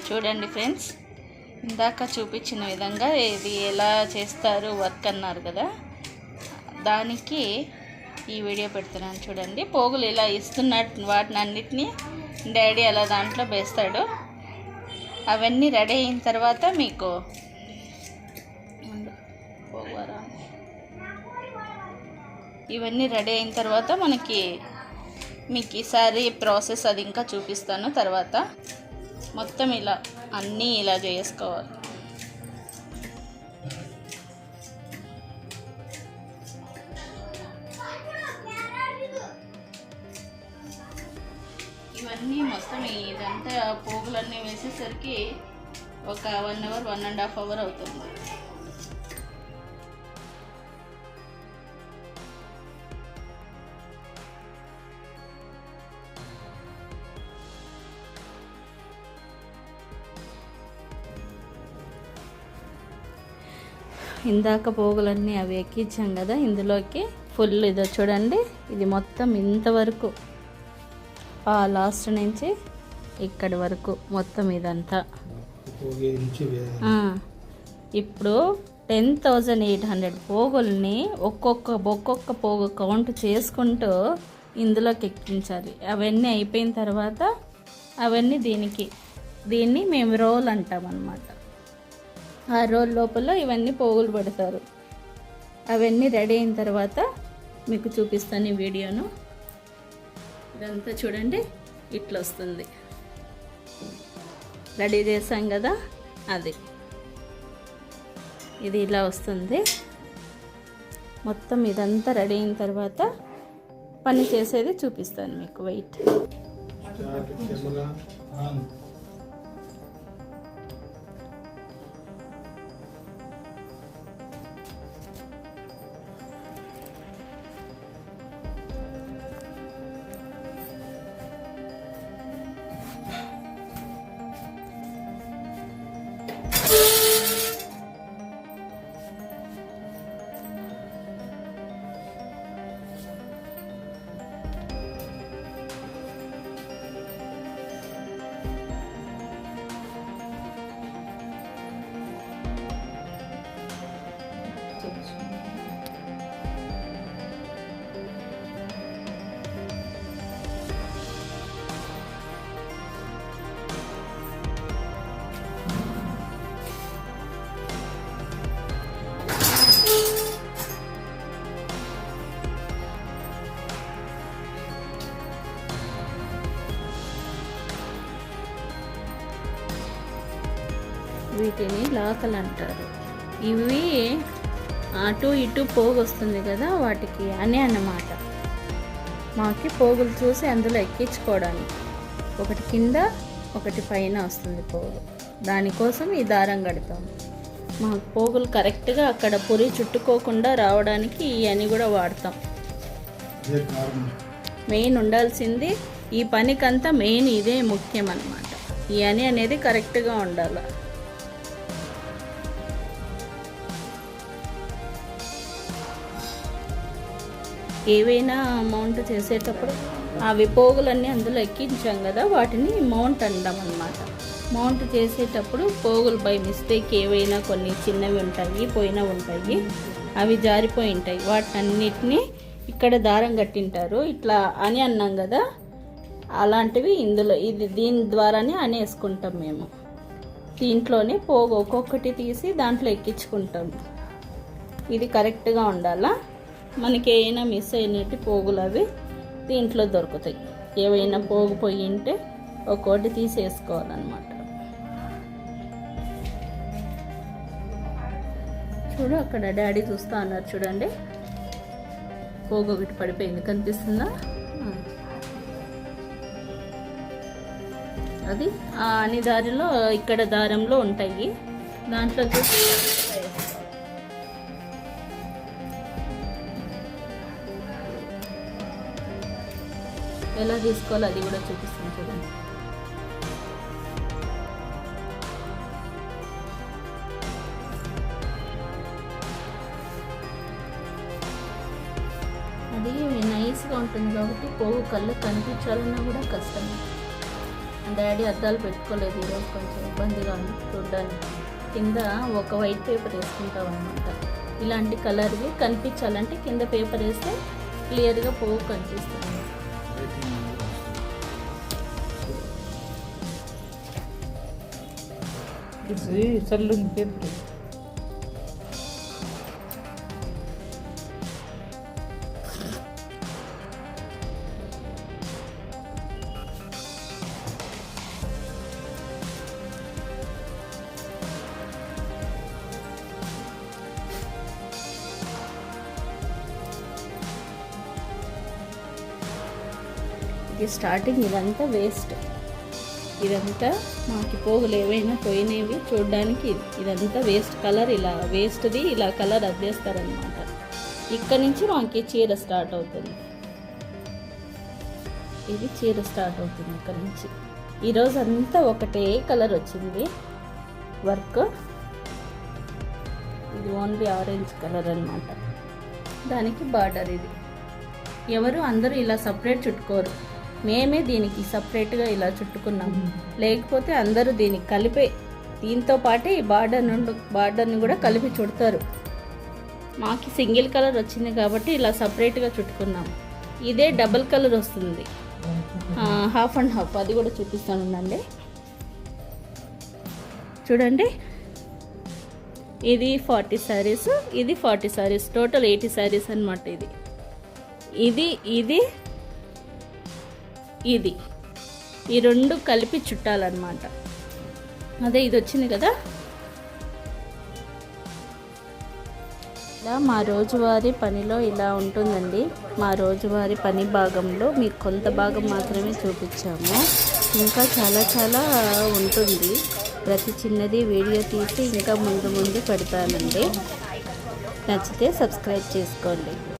చూడండి ఫ్రెండ్స్, ఇందాక చూపించిన విధంగా ఇది ఎలా చేస్తారు వర్క్ అన్నారు కదా, దానికి ఈ వీడియో పెడుతున్నాను. చూడండి, పోగులు ఇలా ఇస్తున్నట్టు వాటిని అన్నిటినీ డాడీ అలా దాంట్లో వేస్తాడు. అవన్నీ రెడీ అయిన తర్వాత మీకు ఇవన్నీ రెడీ అయిన తర్వాత మీకు ఈసారి ప్రాసెస్ అది ఇంకా చూపిస్తాను. తర్వాత మొత్తం ఇలా అన్నీ ఇలా చేసుకోవాలి. ఇవన్నీ మొత్తం ఇదంతా పోగులన్నీ వేసేసరికి ఒక 1 అవర్ 1.5 అవర్ అవుతుంది. ఇందాక పోగులన్నీ అవి ఎక్కించాం కదా, ఇందులోకి ఫుల్ ఇదో చూడండి, ఇది మొత్తం ఇంతవరకు ఆ లాస్ట్ నుంచి ఇక్కడి వరకు మొత్తం ఇదంతా. ఇప్పుడు 10,800 పోగుల్ని ఒక్కొక్క పోగు కౌంట్ చేసుకుంటూ ఇందులోకి ఎక్కించాలి. అవన్నీ అయిపోయిన తర్వాత అవన్నీ దీన్ని మేము రోల్ అంటాం అన్నమాట. ఆ రోల్ లోపల ఇవన్నీ పోగులు పెడతారు. అవన్నీ రెడీ అయిన తర్వాత మీకు చూపిస్తాను ఈ వీడియోను. ఇదంతా చూడండి, ఇట్లా వస్తుంది. రెడీ చేసాం కదా, ఇది ఇలా వస్తుంది. మొత్తం ఇదంతా రెడీ అయిన తర్వాత పని చేసేది చూపిస్తాను మీకు. వెయిట్. వీటిని లాకలు అంటారు. ఇవి అటు ఇటు పోగు వస్తుంది కదా, వాటికి అని అన్నమాట. మాకి పోగులు చూసి అందులో ఎక్కించుకోవడానికి ఒకటి కింద ఒకటి పైన వస్తుంది పోగు. దానికోసం ఈ దారం కడతాము. మాకు పోగులు కరెక్ట్గా అక్కడ పొరి చుట్టుకోకుండా రావడానికి ఈ అని కూడా వాడతాం. మెయిన్ ఉండాల్సింది ఈ పనికంతా మెయిన్ ఇదే ముఖ్యం అన్నమాట. ఈ అని అనేది కరెక్ట్గా ఉండాలి. ఏవైనా మౌంట్ చేసేటప్పుడు అవి పోగులన్నీ అందులో ఎక్కించాం కదా, వాటిని మౌంట్ అంటాం అన్నమాట. మౌంట్ చేసేటప్పుడు పోగులు బై మిస్టేక్ ఏవైనా కొన్ని చిన్నవి ఉంటాయి, పోయినా ఉంటాయి, అవి జారిపోయి ఉంటాయి. వాటన్నిటిని ఇక్కడ దారం కట్టింటారు. ఇట్లా అని అన్నాం కదా, అలాంటివి ఇందులో దీని ద్వారానే అనేసుకుంటాం మేము. దీంట్లోనే పోగు ఒక్కొక్కటి తీసి దాంట్లో ఎక్కించుకుంటాం. ఇది కరెక్ట్గా ఉండాలా. మనకి ఏమైనా మిస్ అయినట్టు పోగులు అవి దీంట్లో దొరుకుతాయి. ఏవైనా పోగు పోయి ఉంటే ఒక్కోటి తీసేసుకోవాలన్నమాట. చూడు, అక్కడ డాడీ చూస్తా అన్నారు చూడండి. పోగు ఒకటి పడిపోయింది, కనిపిస్తుందా? అది అన్ని దారిలో ఇక్కడ దారంలో ఉంటాయి. దాంట్లో చూసి ఎలా తీసుకోవాలో అది కూడా చూపిస్తాను చూడండి. అది పీస్గా ఉంటుంది కాబట్టి పోగు కళ్ళు కనిపించాలన్నా కూడా కష్టం. డాడీ అద్దాలు పెట్టుకోలేదు ఈరోజు, కొంచెం ఇబ్బందిగా ఉంది చూడడానికి. కింద ఒక వైట్ పేపర్ వేసుకుంటాం అన్నమాట. ఇలాంటి కలర్వి కనిపించాలంటే కింద పేపర్ వేస్తే క్లియర్గా పోగు కనిపిస్తుంది. చల్లుని పేపర్ ఇది స్టార్టింగ్ ఇదంతా వేస్ట్. ఇదంతా మాకు పోగులు ఏవైనా పోయినవి చూడడానికి ఇదంతా వేస్ట్ కలర్. ఇలా వేస్ట్ది ఇలా కలర్ అద్దేస్తారనమాట. ఇక్కడ నుంచి మాకు చీర స్టార్ట్ అవుతుంది. ఇది చీర స్టార్ట్ అవుతుంది ఇక్కడ నుంచి. ఈరోజు అంతా ఒకటే కలర్ వచ్చింది వర్క్. ఇది ఓన్లీ ఆరెంజ్ కలర్ అన్నమాట. దానికి బార్డర్. ఇది ఎవరు అందరూ ఇలా సపరేట్ చుట్టుకోరు, మేమే దీనికి సపరేట్గా ఇలా చుట్టుకున్నాము. లేకపోతే అందరూ దీనికి కలిపే దీంతో పాటే ఈ బార్డర్ని కూడా కలిపి చుడతారు. మాకు సింగిల్ కలర్ వచ్చింది కాబట్టి ఇలా సపరేట్గా చుట్టుకున్నాము. ఇదే డబుల్ కలర్ వస్తుంది, హాఫ్ అండ్ హాఫ్. అది కూడా చూపిస్తానుందండి, చూడండి. ఇది 40 శారీస్, ఇది 40 శారీస్, టోటల్ 80 శారీస్ అనమాట. ఇది ఈ రెండు కలిపి చుట్టాలన్నమాట. అదే ఇది వచ్చింది కదా. ఇలా మా రోజువారీ పనిలో ఇలా ఉంటుందండి. మా రోజువారీ పని భాగంలో మీకు కొంత భాగం మాత్రమే చూపించాము. ఇంకా చాలా ఉంటుంది. ప్రతి చిన్నది వీడియో తీసి ఇంకా ముందు పెడతానండి. నచ్చితే సబ్స్క్రైబ్ చేసుకోండి.